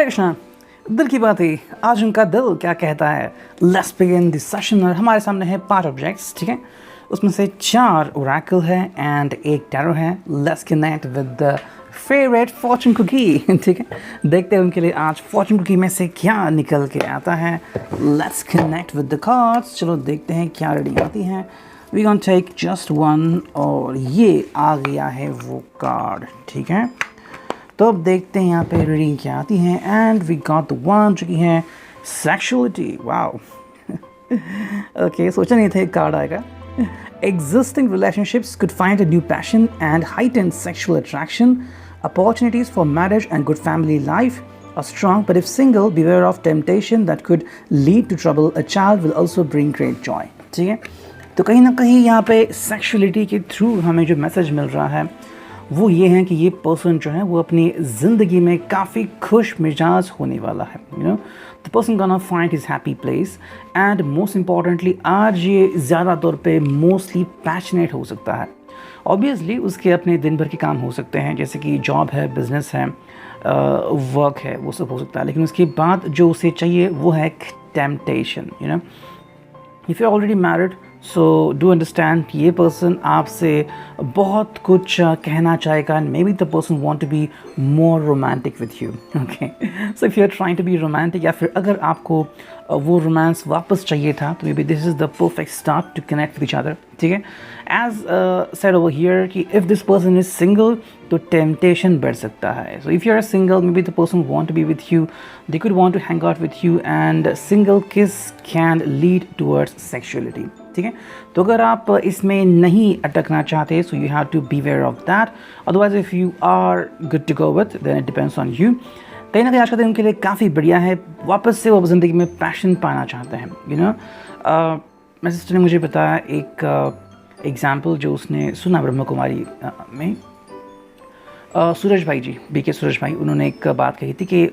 हरे कृष्णा। दिल की बातें, आज उनका दिल क्या कहता है। Let's begin this session. और हमारे सामने है 5 ऑब्जेक्ट्स, ठीक है। उसमें से 4 ओरेकल है एंड एक टैरो है। Let's connect with the favourite fortune cookie, ठीक है। देखते हैं उनके लिए आज फॉर्चून कुकी में से क्या निकल के आता है। Let's connect with the cards. चलो देखते हैं क्या रीडिंग आती है। We can take just one, और ये आ गया है वो कार्ड, ठीक है। तो अब देखते हैं यहाँ पे रीडिंग क्या आती है। And we got the one जो कि है सेक्सुअलिटी। वाओ ओके, सोचा नहीं था एक कार्ड आएगा। Existing relationships could find a new passion and heightened sexual attraction. Opportunities for marriage and good family life are strong, but if single, beware of temptation that could lead to trouble. A child will also bring great joy. ठीक है, तो कहीं ना कहीं यहाँ पे sexuality के through हमें जो मैसेज मिल रहा है वो ये है कि ये पर्सन जो है वो अपनी ज़िंदगी में काफ़ी खुश मिजाज होने वाला है। You know, the person gonna find his happy place. And most importantly आज ये ज़्यादा तौर पे मोस्टली पैशनेट हो सकता है। ऑब्वियसली उसके अपने दिन भर के काम हो सकते हैं, जैसे कि जॉब है, बिजनेस है, वर्क है, वो सब हो सकता है। लेकिन उसके बाद जो उसे चाहिए वो है temptation. You know, if you already married, so do understand कि ये पर्सन आपसे बहुत कुछ कहना चाहेगा। And maybe the person want to be more romantic with you. Okay, so if you are trying to be romantic, या फिर अगर आपको वो रोमांस वापस चाहिए था, तो maybe this is the perfect start to connect with each other, ठीक है। एज सेड ओवर हियर कि if this person is single तो टेम्पटेशन बढ़ सकता है। So if you are single, maybe the person want to be with you, they could want to hang out with you, and single kiss can lead towards sexuality, ठीक है। तो अगर आप इसमें नहीं अटकना चाहते, so you have to be aware of that. Otherwise if you are good to go with, then it depends on you. कहीं ना कहीं आज का दिन उनके लिए काफ़ी बढ़िया है। वापस से वो ज़िंदगी में पैशन पाना चाहते हैं। यू नो, मेरे सिस्टर ने मुझे बताया एक एग्ज़ाम्पल जो उसने सुना ब्रह्म कुमारी में। सूरज भाई जी, बीके सूरज भाई, उन्होंने एक बात कही थी कि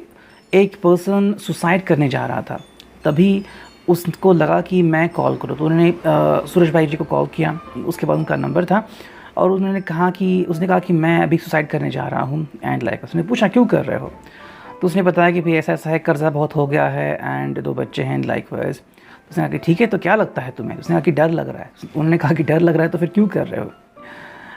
एक पर्सन सुसाइड करने जा रहा था, तभी उसको लगा कि मैं कॉल करूँ, तो उन्होंने सूरज भाई जी को कॉल किया। उसके बाद उनका नंबर था और उसने कहा कि मैं अभी सुसाइड करने जा रहा हूँ। एंड लाइक उसने पूछा क्यों कर रहे हो, तो उसने बताया कि भाई ऐसा ऐसा है, कर्जा बहुत हो गया है एंड 2 बच्चे हैं लाइक वाइज। उसने कहा कि ठीक है, तो क्या लगता है तुम्हें। उसने कहा कि डर लग रहा है। उन्होंने कहा कि डर लग रहा है तो फिर क्यों कर रहे हो।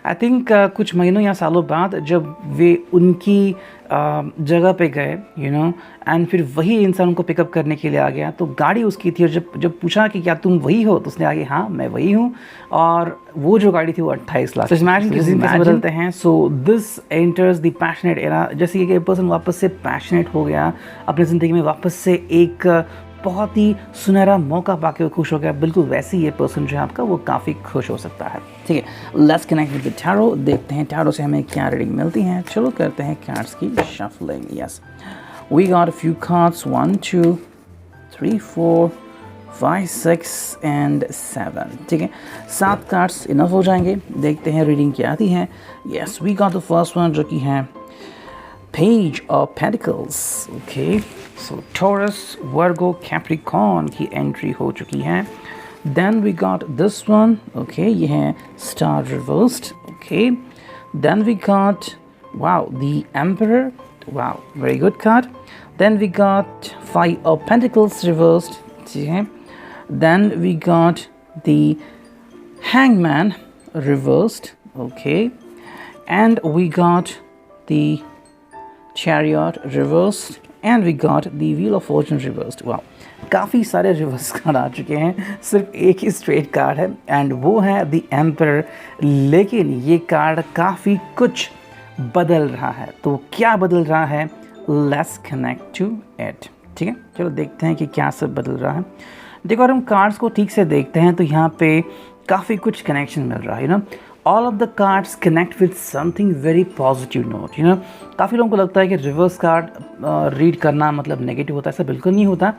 आई थिंक कुछ महीनों या सालों बाद जब वे उनकी जगह पे गए, यू नो, एंड फिर वही इंसान उनको पिकअप करने के लिए आ गया, तो गाड़ी उसकी थी। और जब पूछा कि क्या तुम वही हो, तो उसने कहा कि हाँ मैं वही हूँ, और वो जो गाड़ी थी वो 28 लाख। इमेजिन किसी कैसे बदलते हैं। So this enters the passionate era. जैसे कि एक पर्सन वापस से पैशनेट हो गया, अपनी ज़िंदगी में वापस से एक बहुत ही सुनहरा मौका पाके खुश हो गया, बिल्कुल वैसे ही ये पर्सन जो है आपका वो काफ़ी खुश हो सकता है, ठीक है। Let's connect with the tarot. देखते हैं टैरो से हमें क्या रीडिंग मिलती है। चलो करते हैं कार्ड्स की shuffling. Yes, we got a few cards, 1 2 3 4 5 6 and 7, ठीक है। 7 कार्ड्स इनफ हो जाएंगे। देखते हैं रीडिंग क्या आती है। Yes, we got the first one जो कि है Page of Pentacles. Okay, so Taurus, Virgo, Capricorn की एंट्री हो चुकी है। Then we got this one. Okay, ये है Star reversed. Okay, then we got, wow, the Emperor. Wow, very good card. Then we got 5 of Pentacles reversed. ठीक है. Then we got the Hangman reversed. Okay, and we got the Chariot reversed, and we got the Wheel of Fortune reversed. Wow, काफ़ी सारे reverse card आ चुके हैं, सिर्फ एक ही straight card है and वो है द एम्पर। लेकिन ये कार्ड काफ़ी कुछ बदल रहा है। तो क्या बदल रहा है, लेट्स कनेक्ट टू इट, ठीक है। चलो देखते हैं कि क्या सब बदल रहा है। देखो, अगर हम कार्ड्स को ठीक से देखते हैं तो यहाँ पे काफ़ी कुछ कनेक्शन मिल रहा है। You know, all of the cards connect with something very positive note. You know, काफ़ी लोगों को लगता है कि रिवर्स कार्ड रीड करना मतलब नेगेटिव होता है। ऐसा बिल्कुल नहीं होता,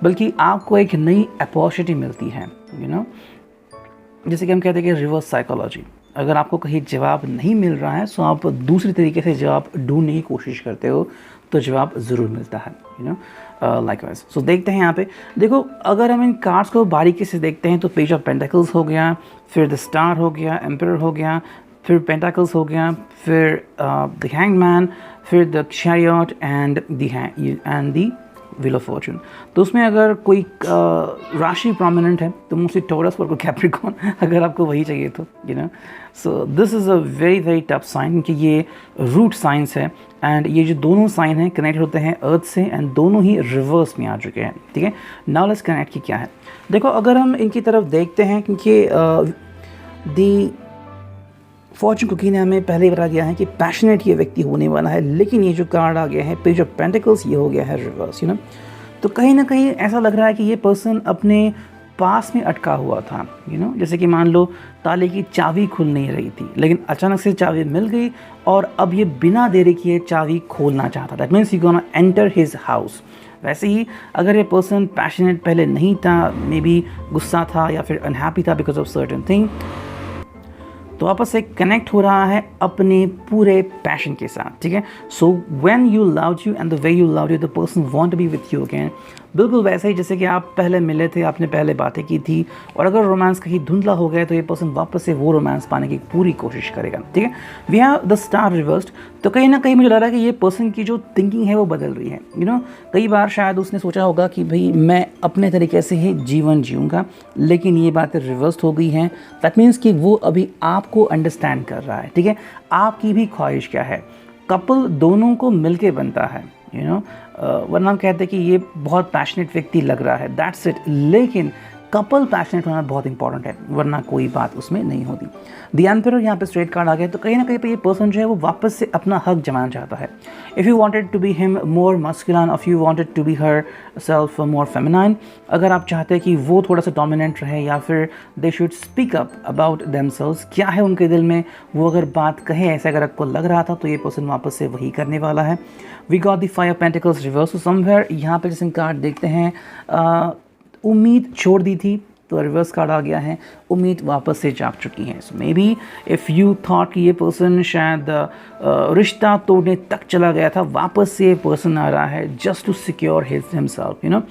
बल्कि आपको एक नई अपॉर्चुनिटी मिलती है। यू नो, जैसे कि हम कहते हैं कि रिवर्स साइकोलॉजी। अगर आपको कहीं जवाब नहीं मिल रहा है, तो आप दूसरी तरीके से जवाब ढूंढने की कोशिश करते हो, तो जवाब ज़रूर मिलता है। You know, likewise. सो देखते हैं यहाँ पे। देखो, अगर हम इन कार्ड्स को बारीकी से देखते हैं तो पेज ऑफ पेंटिकल्स हो गया, फिर द स्टार हो गया, एम्परर हो गया, फिर पेंटाकल्स हो गया, फिर द हैंगमैन, फिर the chariot and the wheel of Fortune. तो उसमें अगर कोई राशि प्रोमिनेंट है तो मोस्टली टॉरस और कैप्रिकॉर्न, अगर आपको वही चाहिए तो so this is a very very tough sign, क्योंकि ये रूट साइंस है एंड ये जो दोनों साइन हैं कनेक्ट होते हैं अर्थ से एंड दोनों ही रिवर्स में आ चुके हैं। ठीक है, नाउ लेट्स कनेक्ट की क्या है। देखो अगर हम इनकी तरफ देखते हैं, क्योंकि दी फॉर्चून कुकी ने हमें पहले ही बता दिया है कि पैशनेट ये व्यक्ति होने वाला है, लेकिन ये जो कार्ड आ गया है पेज ऑफ पेंटिकल्स, ये हो गया है रिवर्स। तो कहीं ना कहीं ऐसा लग रहा है कि ये पर्सन अपने पास में अटका हुआ था। जैसे कि मान लो ताले की चाबी खुल नहीं रही थी, लेकिन अचानक से चाबी मिल गई और अब ये बिना देरी किए चाबी खोलना चाहता। That means you gonna enter his house. वैसे ही अगर ये पर्सन पैशनेट पहले नहीं था, मे बी गुस्सा था या फिर अनहैप्पी था बिकॉज ऑफ सर्टेन थिंग, तो आपस से कनेक्ट हो रहा है अपने पूरे पैशन के साथ। ठीक है, so when you loved you and the way you loved you the person want to be with you again, बिल्कुल वैसे ही जैसे कि आप पहले मिले थे, आपने पहले बातें की थी, और अगर रोमांस कहीं धुंधला हो गया तो ये पर्सन वापस से वो रोमांस पाने की पूरी कोशिश करेगा। ठीक है, we have the star reversed. तो कहीं ना कहीं मुझे लग रहा है कि ये पर्सन की जो थिंकिंग है वो बदल रही है। कई बार शायद उसने सोचा होगा कि भाई मैं अपने तरीके से ही जीवन जीऊँगा, लेकिन ये बातें रिवर्स्ड हो गई हैं। दैट मीन्स कि वो अभी आपको अंडरस्टैंड कर रहा है। ठीक है, आपकी भी ख्वाहिश क्या है। कपल दोनों को मिलके बनता है, वरना हम कहते हैं कि ये बहुत पैशनेट व्यक्ति लग रहा है, दैट्स इट। लेकिन कपल पैशनेट होना बहुत इंपॉर्टेंट है, वरना कोई बात उसमें नहीं होती। द एम्परर यहाँ पे स्ट्रेट कार्ड आ गया, तो कहीं ना कहीं पे ये पर्सन जो है वो वापस से अपना हक जमाना चाहता है। If you wanted to be him more masculine, if you wanted to be herself more feminine, अगर आप चाहते हैं कि वो थोड़ा सा डोमिनेंट रहे या फिर they should speak up about themselves, क्या है उनके दिल में, वो अगर बात कहे, ऐसे अगर आपको लग रहा था तो ये पर्सन वापस से वही करने वाला है। We got the five pentacles reverse. तो समवेयर यहाँ पे जैसे कार्ड देखते हैं, उम्मीद छोड़ दी थी तो रिवर्स कार्ड आ गया है, उम्मीद वापस से जाग चुकी है। So maybe if you thought कि ये पर्सन शायद रिश्ता तोड़ने तक चला गया था, वापस से ये पर्सन आ रहा है जस्ट टू सिक्योर हिमसेल्फ।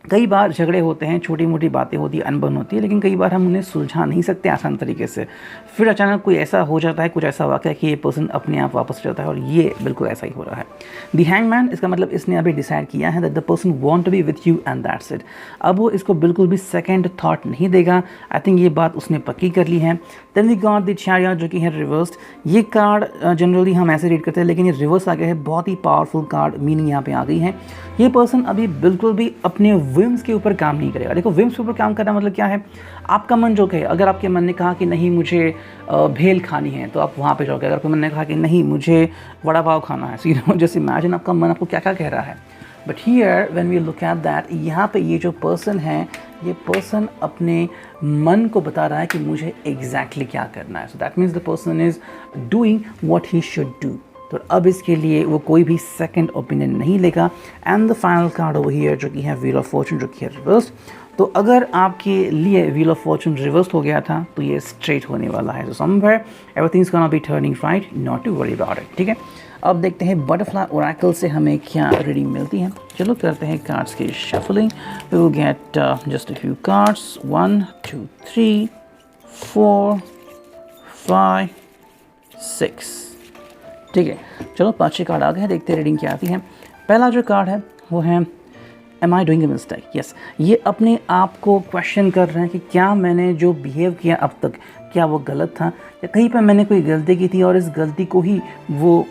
कई बार झगड़े होते हैं, छोटी मोटी बातें होती है, अनबन होती है, लेकिन कई बार हम उन्हें सुलझा नहीं सकते आसान तरीके से। फिर अचानक कोई ऐसा हो जाता है, कुछ ऐसा वाक़या कि ये पर्सन अपने आप वापस जाता है, और ये बिल्कुल ऐसा ही हो रहा है। द हैंगमैन, इसका मतलब इसने अभी डिसाइड किया है that the person want to be with you and that's it. अब वो इसको बिल्कुल भी सेकेंड थॉट नहीं देगा। आई थिंक ये बात उसने पक्की कर ली है। Then we got the chariot, जो कि है रिवर्स्ड। ये कार्ड जनरली हम ऐसे रीड करते हैं, लेकिन ये रिवर्स आ गया है, बहुत ही पावरफुल कार्ड मीनिंग यहाँ पे आ गई है। ये पर्सन अभी बिल्कुल भी अपने विम्स के ऊपर काम नहीं करेगा। देखो, विम्स के ऊपर काम करना मतलब क्या है, आपका मन जो कहे, अगर आपके मन ने कहा कि नहीं मुझे भेल खानी है तो आप वहाँ पे जाओगे। अगर आपके मन ने कहा कि नहीं मुझे वड़ा पाव खाना है, सो जस्ट इमेजिन आपका मन आपको क्या क्या कह रहा है। But here when we look at that, यहाँ पे ये जो पर्सन है, ये पर्सन अपने मन को बता रहा है कि मुझे एग्जैक्टली क्या करना है। So that means the person is doing what he should do. तो अब इसके लिए वो कोई भी सेकंड ओपिनियन नहीं लेगा। And the final card over here, जो कि है व्हील ऑफ फॉर्चून, जो कि है रिवर्स। तो अगर आपके लिए व्हील ऑफ फॉर्चून रिवर्स हो गया था तो ये स्ट्रेट होने वाला है। So somewhere everything is gonna be turning right, not to worry about it. ठीक है, अब देखते हैं बटरफ्लाई ओरेकल से हमें क्या रीडिंग मिलती है। चलो करते हैं कार्ड्स की shuffling. We will get just a few cards, 1 2 3 4 5 6। ठीक है, चलो 5-6 कार्ड आ गए हैं, देखते हैं रीडिंग क्या आती है। पहला जो कार्ड है वो है am I doing a mistake. Yes, ये अपने आप को क्वेश्चन कर रहे हैं कि क्या मैंने जो बिहेव किया अब तक, क्या वो गलत था, या कहीं पर मैंने कोई गलती की थी और इस गलती को ही वो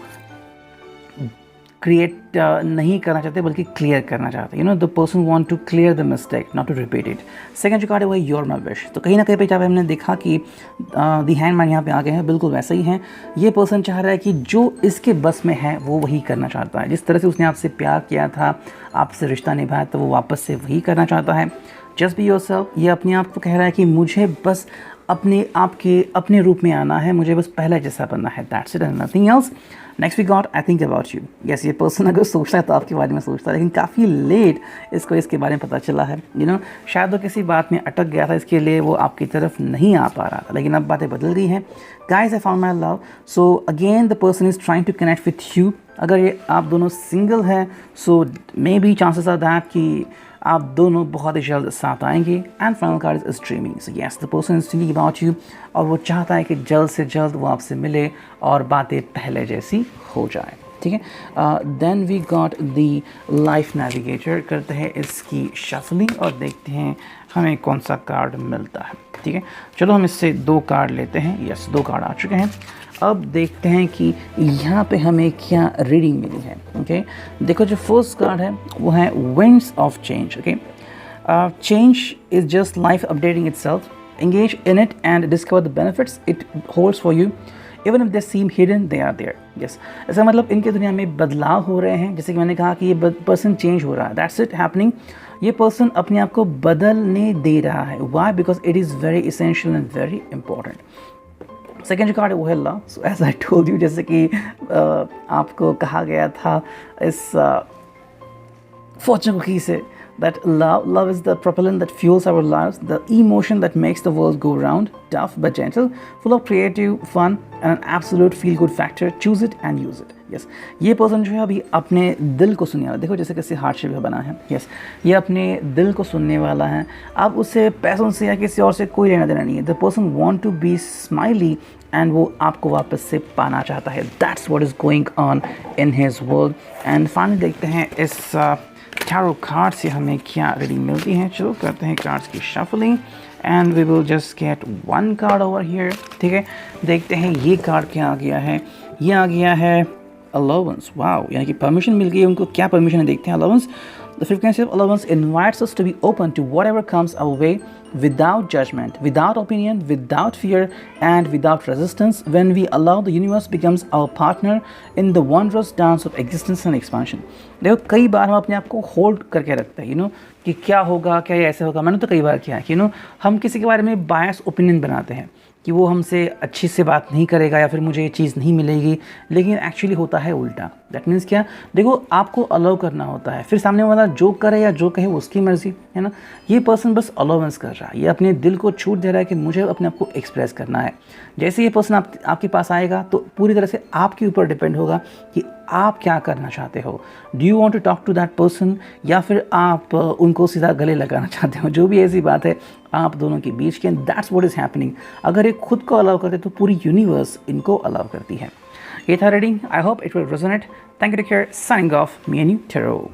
क्रिएट नहीं करना चाहते बल्कि क्लियर करना चाहते। The person want to clear the mistake, not to repeat it. Second जो कार्ड है वो है योर माई विश। तो कहीं ना कहीं पे जब हमने देखा कि दी हैंडमैन यहाँ पे आ गए हैं, बिल्कुल वैसे ही हैं। ये पर्सन चाह रहा है कि जो इसके बस में है वो वही करना चाहता है। जिस तरह से उसने आपसे प्यार किया था, आपसे रिश्ता निभाया, तो वो वापस से वही करना चाहता है। जस्ट बी योरसेल्फ, ये अपने आप को कह रहा है कि मुझे बस अपने आप के अपने रूप में आना है, मुझे बस पहला जैसा बनना है, that's it and nothing else. Next we got I think about you. Yes, ये पर्सन अगर सोचता है तो आपके बारे में सोचता है, लेकिन काफ़ी लेट इसको इसके बारे में पता चला है। शायद वो किसी बात में अटक गया था, इसके लिए वो आपकी तरफ नहीं आ पा रहा था, लेकिन अब बातें बदल गई हैं। Guys, I found my love. So again the person is trying to connect with you. अगर ये आप दोनों सिंगल हैं, so maybe chances are that कि आप दोनों बहुत ही जल्द साथ आएंगे। And final card is streaming, so yes the person is thinking about you, और वो चाहता है कि जल्द से जल्द वो आपसे मिले और बातें पहले जैसी हो जाए, ठीक है। Then we got the life navigator, करते हैं इसकी शफलिंग और देखते हैं हमें कौन सा कार्ड मिलता है, ठीक है। चलो हम इससे 2 कार्ड लेते हैं। यस, 2 कार्ड आ चुके हैं। अब देखते हैं कि यहाँ पे हमें क्या रीडिंग मिली है, ओके। देखो जो फर्स्ट कार्ड है वो है winds of change, okay. Change is just life updating itself, engage in it and discover the benefits it holds for you, even if they seem hidden they are there. Yes, ऐसा मतलब इनके दुनिया में बदलाव हो रहे हैं, जैसे कि मैंने कहा कि ये पर्सन चेंज हो रहा है, दैट्स इट हैपनिंग। ये पर्सन अपने आप को बदलने दे रहा है। Why? Because it is very essential and very important. Second जो कार्ड है वो है love. So as I told you, जैसे कि आपको कहा गया था इस फॉर्चून कुकी से, that love is the propellant that fuels our lives, the emotion that makes the world go round, tough but gentle, full of creative fun and an absolute feel good factor. Choose it and use it. Yes, ये person जो है अभी अपने दिल को सुनने वाला, देखो जैसे कैसे हार्ट शेप बना है। Yes, ये अपने दिल को सुनने वाला है। अब उसे पैसों से या किसी और से कोई लेना देना नहीं है। The person want to be smiley and वो आपको वापस से पाना चाहता है। That's what is going on in his world. And finally देखते हैं इस टैरो कार्ड से हमें क्या रीडिंग मिलती है। चलो करते हैं कार्ड्स की shuffling and we will just get 1 card over here, ठीक है। देखते हैं ये कार्ड क्या आ गया है। ये आ गया है अलाउंस। वाओ, यानी कि परमिशन मिल गई है उनको। क्या परमिशन है देखते हैं। Allowance, the frequency of allowance invites us to be open to whatever comes our way without judgment, without opinion, without fear and without resistance. When we allow, the universe becomes our partner in the wondrous dance of existence and expansion. देखो कई बार हम अपने आप को hold करके रखते हैं, कि क्या होगा, क्या ये ऐसे होगा। मैंने तो कई बार किया है कि हम किसी के बारे में बायस ओपिनियन बनाते हैं कि वो हमसे अच्छी से बात नहीं करेगा या फिर मुझे ये चीज़ नहीं मिलेगी, लेकिन एक्चुअली होता है उल्टा। दैट मीन्स क्या, देखो आपको अलाउ करना होता है, फिर सामने वाला जो करे या जो कहे वो उसकी मर्ज़ी है ना। ये पर्सन बस अलाउंस कर रहा है, ये अपने दिल को छूट दे रहा है कि मुझे अपने आप को एक्सप्रेस करना है। जैसे ये पर्सन आपके पास आएगा तो पूरी तरह से आपके ऊपर डिपेंड होगा कि आप क्या करना चाहते हो। Do you want to talk to that person, या फिर आप उनको सीधा गले लगाना चाहते हो। जो भी ऐसी बात है आप दोनों के बीच की, दैट्स व्हाट इज़ हैपनिंग। अगर ये खुद को अलाउ करते तो पूरी यूनिवर्स इनको अलाउ करती है। ये था reading. I hope it will resonate. Thank you, take care, signing off, me and you, tarot.